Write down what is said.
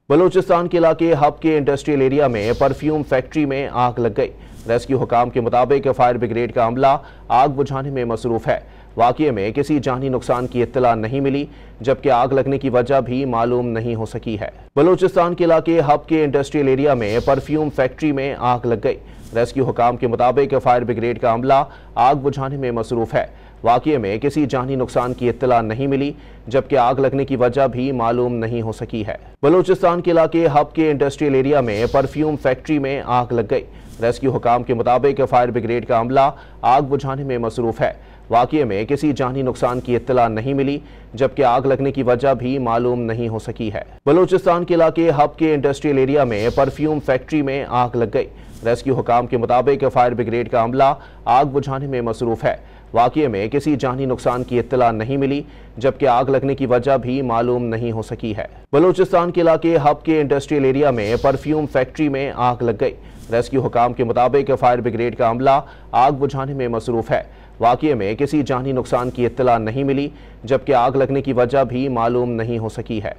बलूचिस्तान के इलाके हब के इंडस्ट्रियल एरिया में परफ्यूम फैक्ट्री में आग लग गई। रेस्क्यू हुकाम के मुताबिक फायर ब्रिगेड का अमला आग बुझाने में मसरूफ है। वाक़ये में किसी जानी नुकसान की इत्तला नहीं मिली, जबकि आग लगने की वजह भी मालूम नहीं हो सकी है। बलूचिस्तान के इलाके हब के इंडस्ट्रियल एरिया में परफ्यूम फैक्ट्री में आग लग गई। रेस्क्यू हुकाम के मुताबिक फायर ब्रिगेड का अमला आग बुझाने में मसरूफ है। वाक़ये में किसी जानी नुकसान की इत्तला नहीं मिली, जबकि आग लगने की वजह भी मालूम नहीं हो सकी है। बलूचिस्तान के इलाके हब के इंडस्ट्रियल एरिया में परफ्यूम फैक्ट्री में आग लग गई। रेस्क्यू हुकाम के मुताबिक फायर ब्रिगेड का अमला आग बुझाने में मसरूफ है। वाक़ये में किसी जानी नुकसान की इत्तला नहीं मिली, जबकि आग लगने की वजह भी मालूम नहीं हो सकी है। बलूचिस्तान के इलाके हब के इंडस्ट्रियल एरिया में परफ्यूम फैक्ट्री में आग लग गई। रेस्क्यू हुकाम के मुताबिक फायर ब्रिगेड का अमला आग बुझाने में मसरूफ है। वाक़ये में किसी जानी नुकसान की इत्तला नहीं मिली, जबकि आग लगने की वजह भी मालूम नहीं हो सकी है। बलूचिस्तान के इलाके हब के इंडस्ट्रियल एरिया में परफ्यूम फैक्ट्री में आग लग गई। रेस्क्यू हुकाम के मुताबिक फायर ब्रिगेड का अमला आग बुझाने में मसरूफ है। वाक़ये में किसी जानी नुकसान की इत्तला नहीं मिली, जबकि आग लगने की वजह भी मालूम नहीं हो सकी है।